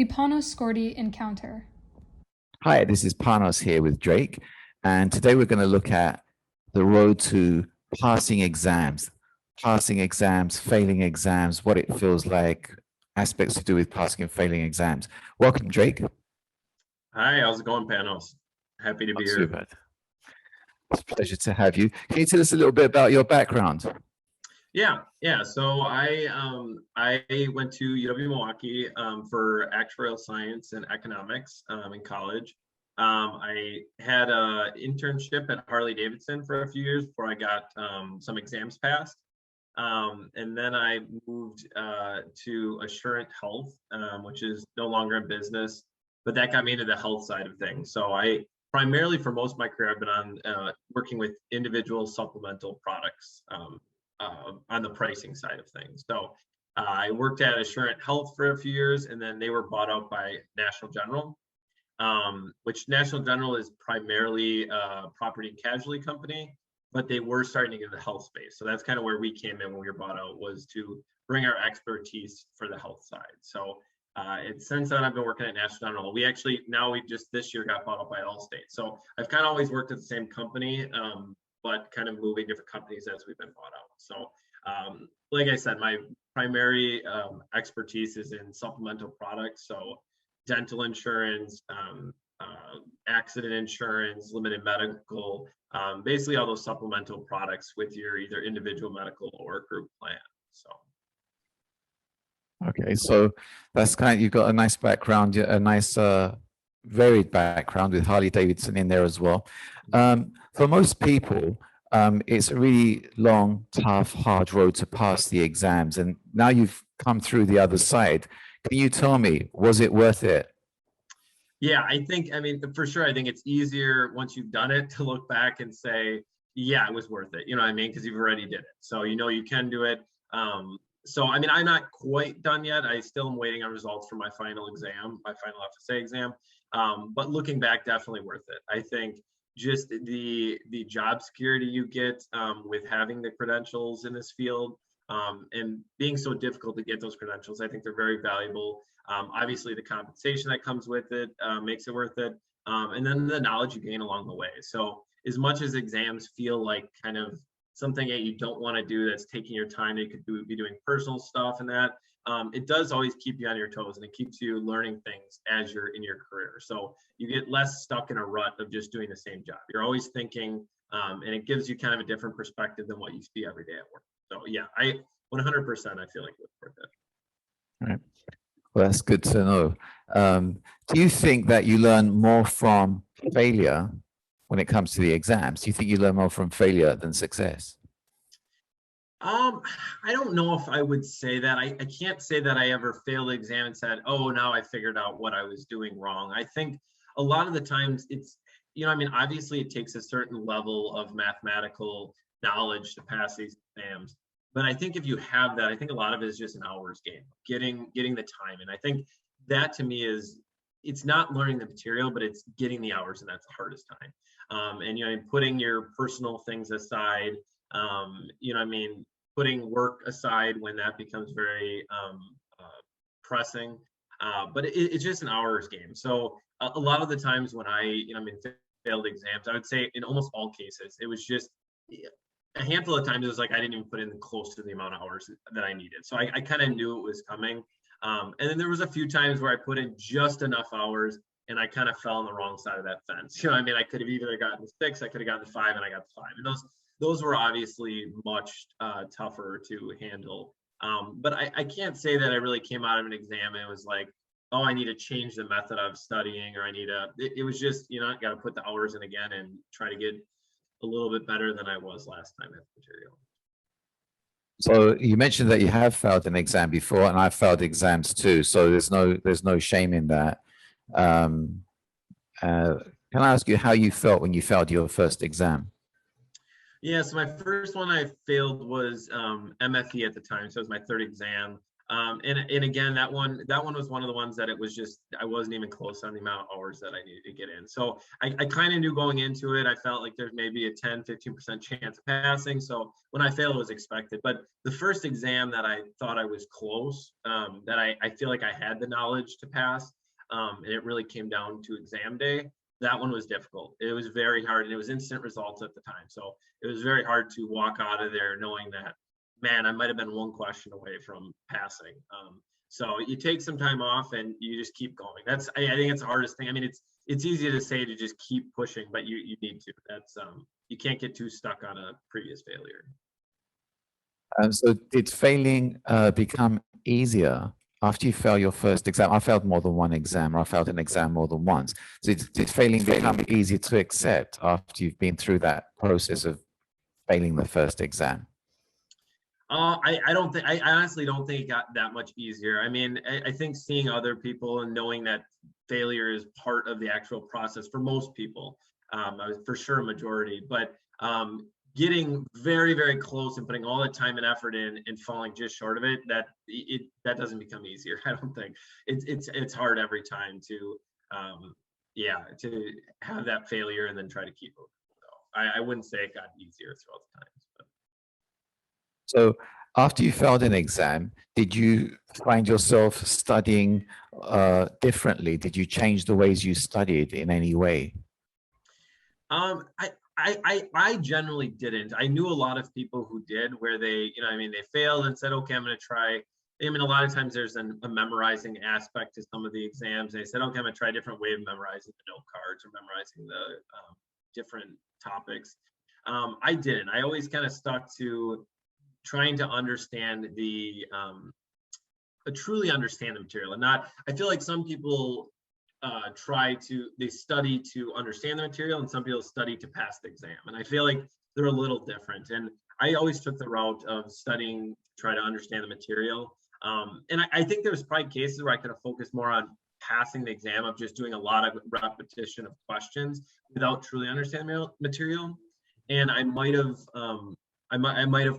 The Panos Skordi Encounter. Hi, this is Panos here with Drake, and today we're going to look at the road to passing exams, failing exams, what it feels like, aspects to do with passing and failing exams. Welcome, Drake. Hi, how's it going, Panos? Happy to be Not too here. bad. It's a pleasure to have you. Can you tell us a little bit about your background? Yeah. So I went to UW-Milwaukee for actuarial science and economics in college. I had an internship at Harley-Davidson for a few years before I got some exams passed. And then I moved to Assurant Health, which is no longer in business, but that got me into the health side of things. So I primarily, for most of my career, I've been on working with individual supplemental products on the pricing side of things. So I worked at Assurant Health for a few years, and then they were bought out by National General, which National General is primarily a property and casualty company, but they were starting to get in the health space. So that's kind of where we came in when we were bought out, was to bring our expertise for the health side. So since then I've been working at National General. We just this year got bought out by Allstate. So I've kind of always worked at the same company, but kind of moving different companies as we've been bought out. So like I said, my primary expertise is in supplemental products. So dental insurance, accident insurance, limited medical, basically all those supplemental products with your either individual medical or group plan. So. Okay, so that's you've got a nice background, a nice varied background with Harley-Davidson in there as well. For most people, it's a really long, tough, hard road to pass the exams. And now you've come through the other side. Can you tell me, was it worth it? Yeah, for sure, I think it's easier once you've done it to look back and say, yeah, it was worth it. You know what I mean? Because you've already did it. So you know you can do it. I'm not quite done yet. I still am waiting on results for my final exam, my final FSA exam. But looking back, definitely worth it. I think just the job security you get with having the credentials in this field and being so difficult to get those credentials, I think they're very valuable. Obviously, the compensation that comes with it makes it worth it. And then the knowledge you gain along the way. So as much as exams feel like kind of something that you don't want to do, that's taking your time, you could be doing personal stuff and that, it does always keep you on your toes, and it keeps you learning things as you're in your career. So you get less stuck in a rut of just doing the same job. You're always thinking, and it gives you kind of a different perspective than what you see every day at work. So yeah, 100%, I feel like it's worth it. All right. Well, that's good to know. Do you think that you learn more from failure when it comes to the exams? Do you think you learn more from failure than success? I don't know if I would say that. I can't say that I ever failed the exam and said, oh, now I figured out what I was doing wrong. I think a lot of the times it's, obviously it takes a certain level of mathematical knowledge to pass these exams. But I think if you have that, I think a lot of it is just an hours game, getting the time. And I think that to me it's not learning the material, but it's getting the hours, and that's the hardest time. And putting your personal things aside, putting work aside when that becomes very pressing. But it's just an hours game. So a lot of the times when I failed exams, I would say in almost all cases, it was just a handful of times it was like I didn't even put in close to the amount of hours that I needed. So I kind of knew it was coming. And then there was a few times where I put in just enough hours and I kind of fell on the wrong side of that fence. I could have either gotten the 6, I could have gotten the 5, and I got the 5. And those were obviously much tougher to handle. But I can't say that I really came out of an exam and it was like, oh, I need to change the method of studying, or it was just, I got to put the hours in again and try to get a little bit better than I was last time at the material. So you mentioned that you have failed an exam before, and I've failed exams too. So there's no shame in that. Can I ask you how you felt when you failed your first exam? Yeah, so my first one I failed was MFE at the time. So it was my third exam. And again, that one was one of the ones that it was just, I wasn't even close on the amount of hours that I needed to get in. So I kind of knew going into it, I felt like there's maybe a 10-15% chance of passing. So when I failed, it was expected. But the first exam that I thought I was close, that I feel like I had the knowledge to pass, and it really came down to exam day, that one was difficult. It was very hard, and it was instant results at the time. So it was very hard to walk out of there knowing that, man, I might have been one question away from passing. So you take some time off and you just keep going. I think it's the hardest thing. I mean, it's easy to say to just keep pushing, but you need to. That's you can't get too stuck on a previous failure. So did failing become easier after you fail your first exam? I failed more than one exam, or I failed an exam more than once. So did failing become easier to accept after you've been through that process of failing the first exam? I honestly don't think it got that much easier. I mean, I think seeing other people and knowing that failure is part of the actual process for most people, I was for sure a majority, but getting very, very close and putting all the time and effort in and falling just short of it, that doesn't become easier. I don't think it's hard every time to to have that failure and then try to keep it. So I wouldn't say it got easier throughout the times. But. So after you failed an exam, did you find yourself studying differently? Did you change the ways you studied in any way? I generally didn't. I knew a lot of people who did, where they, I mean, they failed and said, okay, I'm going to try. I mean, a lot of times there's a memorizing aspect to some of the exams. They said, okay, I'm going to try a different way of memorizing the note cards or memorizing the different topics. I didn't. I always kind of stuck to trying to understand truly understand the material, and not. I feel like some people they study to understand the material, and some people study to pass the exam. And I feel like they're a little different. And I always took the route of studying to try to understand the material. And I think there was probably cases where I could have focused more on passing the exam, of just doing a lot of repetition of questions without truly understanding the material. And I might have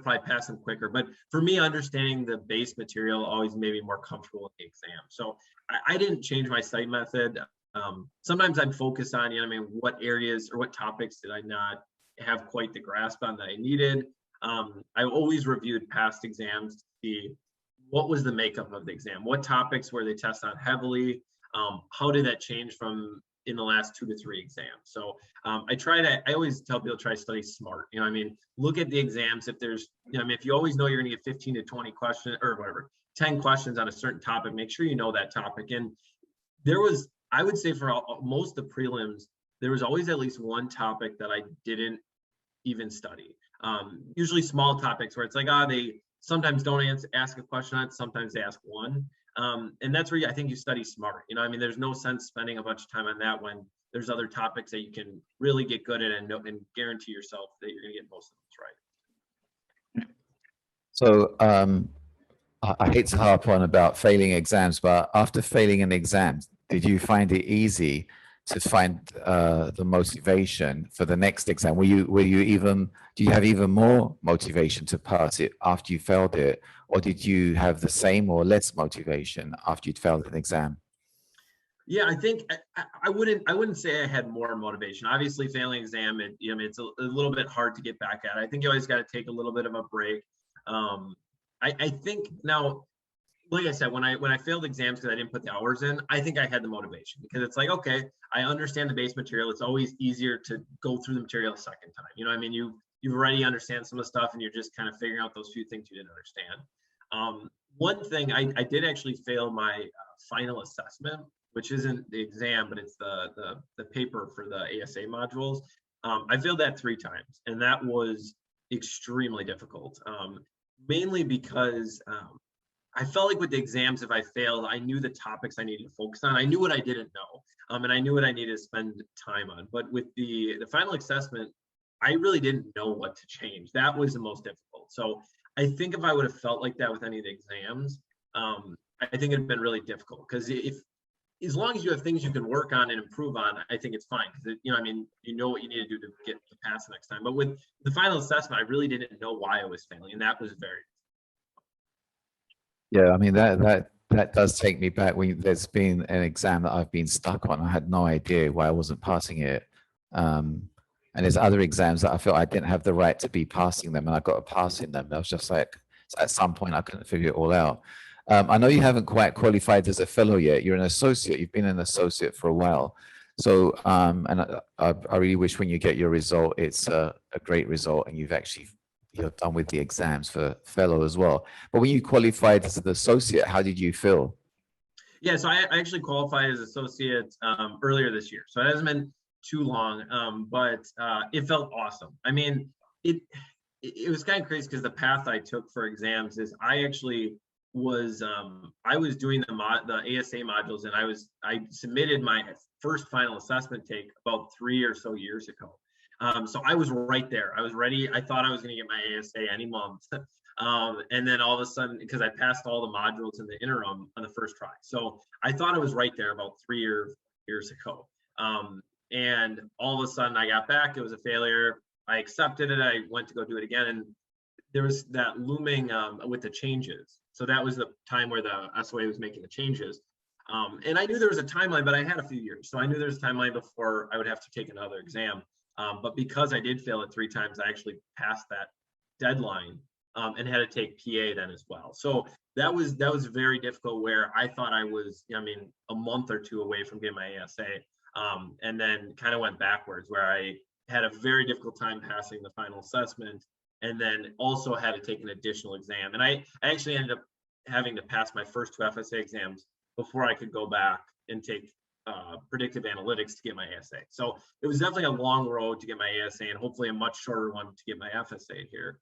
probably passed them quicker. But for me, understanding the base material always made me more comfortable in the exam. So I didn't change my study method. Sometimes I'd focus on, what areas or what topics did I not have quite the grasp on that I needed. I always reviewed past exams to see what was the makeup of the exam, what topics were they tested on heavily, how did that change from in the last 2 to 3 exams. So I always tell people try to study smart. Look at the exams. If there's, if you always know you're gonna get 15 to 20 questions or whatever, 10 questions on a certain topic, make sure you know that topic. And I would say for most of the prelims, there was always at least one topic that I didn't even study. Usually small topics where it's like, they sometimes don't ask a question on it, sometimes they ask one. And that's where I think you study smart. There's no sense spending a bunch of time on that when there's other topics that you can really get good at and guarantee yourself that you're going to get most of them right. So I hate to harp on about failing exams, but after failing an exam, did you find it easy to find the motivation for the next exam? Do you have even more motivation to pass it after you failed it, or did you have the same or less motivation after you'd failed an exam? Yeah, I think I wouldn't say I had more motivation. Obviously, failing exam, it's a little bit hard to get back at. I think you always got to take a little bit of a break. I think now, like I said, when I failed exams because I didn't put the hours in, I think I had the motivation, because it's like, okay, I understand the base material. It's always easier to go through the material a second time. You've already understand some of the stuff, and you're just kind of figuring out those few things you didn't understand. One thing I did actually fail my final assessment, which isn't the exam, but it's the paper for the ASA modules. I failed that 3 times, and that was extremely difficult. Mainly because I felt like with the exams, if I failed, I knew the topics I needed to focus on. I knew what I didn't know, and I knew what I needed to spend time on. But with the final assessment, I really didn't know what to change. That was the most difficult. So I think if I would have felt like that with any of the exams, I think it'd been really difficult, because as long as you have things you can work on and improve on, I think it's fine, because you know what you need to do to get to pass the next time. But with the final assessment, I really didn't know why I was failing, and that was very. Yeah, I mean that does take me back when there's been an exam that I've been stuck on. I had no idea why I wasn't passing it. And there's other exams that I felt I didn't have the right to be passing them, and I got a pass in them. I was just like, at some point, I couldn't figure it all out. I know you haven't quite qualified as a fellow yet. You're an associate. You've been an associate for a while. So, and I really wish when you get your result, it's a great result, and you're done with the exams for fellow as well. But when you qualified as an associate, how did you feel? Yeah, so I actually qualified as associate earlier this year. So it hasn't been too long, but it felt awesome. I mean, it was kind of crazy because the path I took for exams is I actually was I was doing the ASA modules, and I submitted my first final assessment take about 3 or so years ago. So I was right there. I was ready. I thought I was going to get my ASA any month. And then all of a sudden, because I passed all the modules in the interim on the first try. So I thought I was right there about 3 years ago. And all of a sudden I got back, it was a failure. I accepted it. I went to go do it again. And there was that looming with the changes. So that was the time where the SOA was making the changes. And I knew there was a timeline, but I had a few years. So I knew there was a timeline before I would have to take another exam. But because I did fail it 3 times, I actually passed that deadline and had to take PA then as well. So that was very difficult, where I thought I was, I mean, a month or 2 away from getting my ASA, and then kind of went backwards, where I had a very difficult time passing the final assessment, and then also had to take an additional exam. And I actually ended up having to pass my first 2 FSA exams before I could go back and take predictive analytics to get my ASA. So it was definitely a long road to get my ASA, and hopefully a much shorter one to get my FSA here.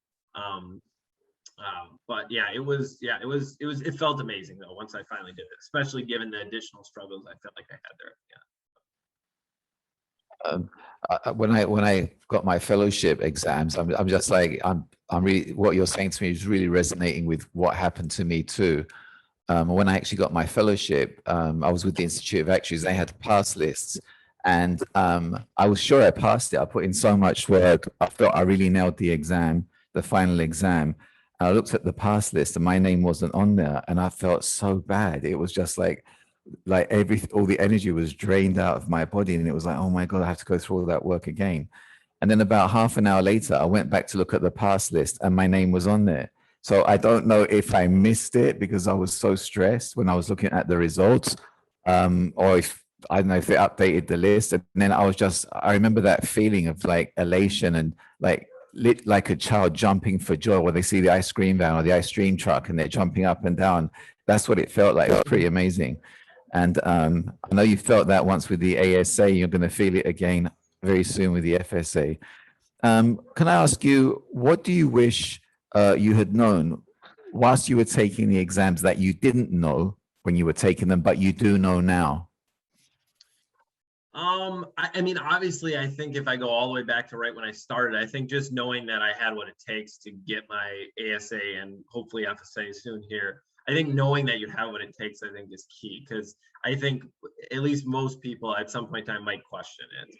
But yeah, it felt amazing though once I finally did it, especially given the additional struggles I felt like I had there. When I got my fellowship exams, I'm just like, I'm really, what you're saying to me is really resonating with what happened to me too. When I actually got my fellowship, I was with the Institute of Actuaries. They had pass lists, and I was sure I passed it. I put in so much work. I felt I really nailed the exam, the final exam. I looked at the pass list and my name wasn't on there, and I felt so bad. It was just like all the energy was drained out of my body, and it was like, oh my God, I have to go through all that work again. And then about half an hour later, I went back to look at the pass list and my name was on there. So I don't know if I missed it because I was so stressed when I was looking at the results, or if, I don't know if they updated the list. And then I remember that feeling of like elation and like a child jumping for joy when they see the ice cream van or the ice cream truck and they're jumping up and down. That's what it felt like. It was pretty amazing. And I know you felt that once with the ASA. You're going to feel it again very soon with the FSA. Can I ask you, what do you wish you had known whilst you were taking the exams that you didn't know when you were taking them, but you do know now? I mean, obviously, I think if I go all the way back to right when I started, I think just knowing that I had what it takes to get my ASA and hopefully FSA soon here, I think knowing that you have what it takes, I think is key, because I think at least most people at some point in time might question it,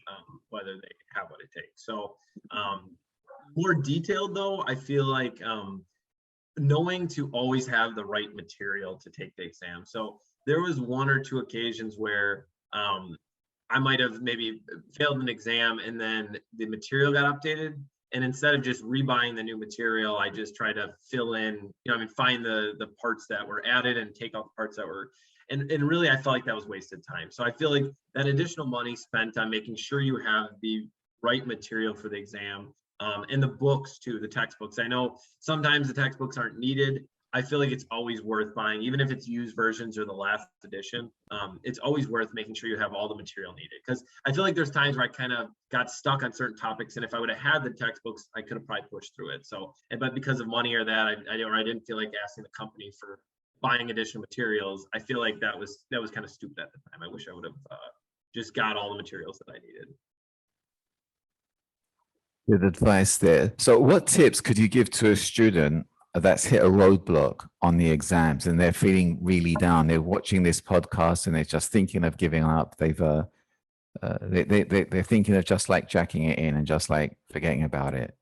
whether they have what it takes. So more detailed though, I feel like knowing to always have the right material to take the exam. So there was 1 or 2 occasions where I might have maybe failed an exam and then the material got updated. And instead of just rebuying the new material, I just try to fill in, find the parts that were added and take out the parts that were, and really I felt like that was wasted time. So I feel like that additional money spent on making sure you have the right material for the exam, and the books too, the textbooks. I know sometimes the textbooks aren't needed. I feel like it's always worth buying, even if it's used versions or the last edition. It's always worth making sure you have all the material needed, because I feel like there's times where I kind of got stuck on certain topics, and if I would have had the textbooks, I could have probably pushed through it. So, but because of money or that, I didn't feel like asking the company for buying additional materials. I feel like that was kind of stupid at the time. I wish I would have just got all the materials that I needed. Good advice there. So what tips could you give to a student that's hit a roadblock on the exams and they're feeling really down? They're watching this podcast and they're just thinking of giving up. They're thinking of just like jacking it in and just like forgetting about it.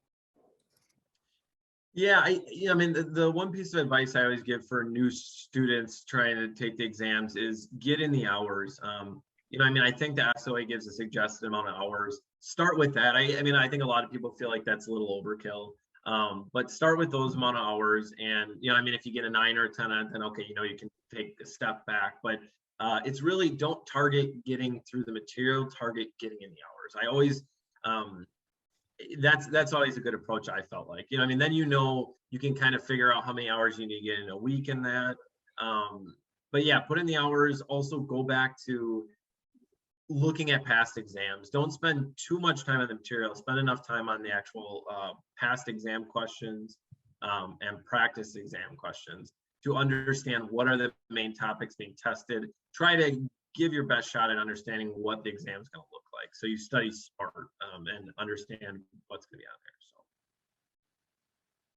Yeah, I mean, the one piece of advice I always give for new students trying to take the exams is get in the hours. I mean, I think the SOA gives a suggested amount of hours. Start with that. I mean, I think a lot of people feel like that's a little overkill. But start with those amount of hours. And, I mean, if you get a 9 or a 10 then okay, you can take a step back. But it's really don't target getting through the material, target getting in the hours. I always, that's always a good approach. I felt like, I mean, then you can kind of figure out how many hours you need to get in a week in that. But yeah, put in the hours. Also go back to looking at past exams. Don't spend too much time on the material. Spend enough time on the actual past exam questions and practice exam questions to understand what are the main topics being tested. Try to give your best shot at understanding what the exam is going to look like. So you study smart and understand what's going to be on there. So,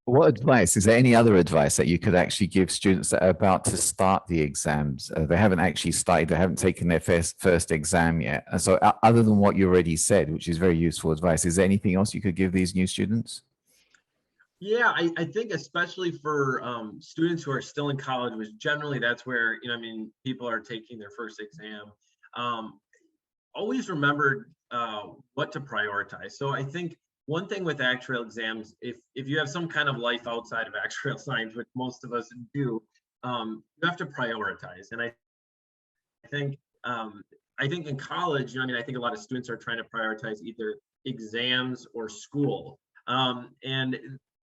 what advice, is there any other advice that you could actually give students that are about to start the exams? They haven't actually started, they haven't taken their first exam yet. And so other than what you already said, which is very useful advice, is there anything else you could give these new students? Yeah, I think especially for students who are still in college, which generally that's where, I mean, people are taking their first exam. Always remember what to prioritize. So I think one thing with actuarial exams, if you have some kind of life outside of actuarial science, which most of us do, you have to prioritize. And I think in college, I mean, I think a lot of students are trying to prioritize either exams or school. And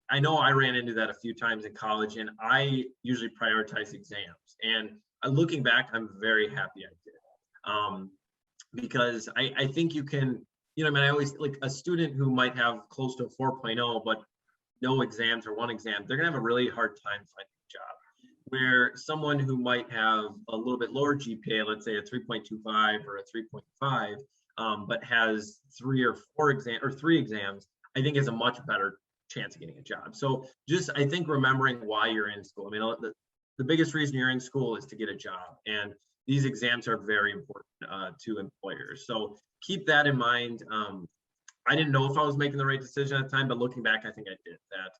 I know I ran into that a few times in college, and I usually prioritize exams. And looking back, I'm very happy I did. Because I think you can, I mean, I always like a student who might have close to a 4.0, but no exams or one exam, they're gonna have a really hard time finding a job. Where someone who might have a little bit lower GPA, let's say a 3.25 or a 3.5, but has 3 exams, I think is a much better chance of getting a job. So just, I think remembering why you're in school. I mean, the biggest reason you're in school is to get a job. And these exams are very important to employers. So keep that in mind. I didn't know if I was making the right decision at the time, but looking back, I think I did that.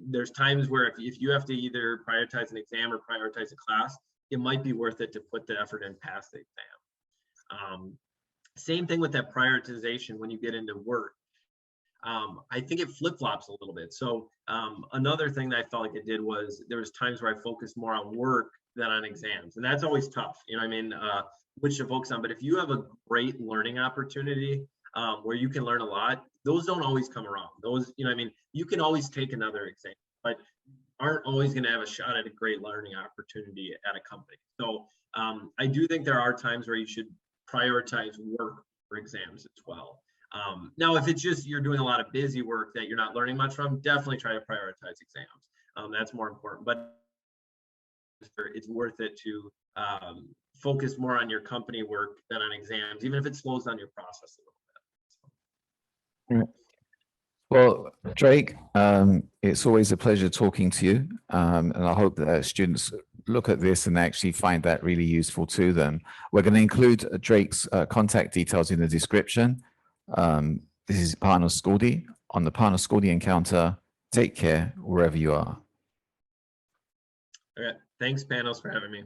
There's times where if you have to either prioritize an exam or prioritize a class, it might be worth it to put the effort in past the exam. Same thing with that prioritization when you get into work. I think it flip-flops a little bit. So another thing that I felt like it did was there was times where I focused more on work than on exams. And that's always tough, I mean, which to focus on. But if you have a great learning opportunity where you can learn a lot, those don't always come around. Those, I mean, you can always take another exam, but aren't always going to have a shot at a great learning opportunity at a company. So I do think there are times where you should prioritize work for exams as well. Now, if it's just you're doing a lot of busy work that you're not learning much from, definitely try to prioritize exams. That's more important, but it's worth it to focus more on your company work than on exams, even if it slows down your process a little bit. Well, Drake, it's always a pleasure talking to you. And I hope that students look at this and actually find that really useful to them. We're going to include Drake's contact details in the description. This is Panos Skordi on the Panos Skordi Encounter. Take care wherever you are. Okay. Thanks, Panos, for having me.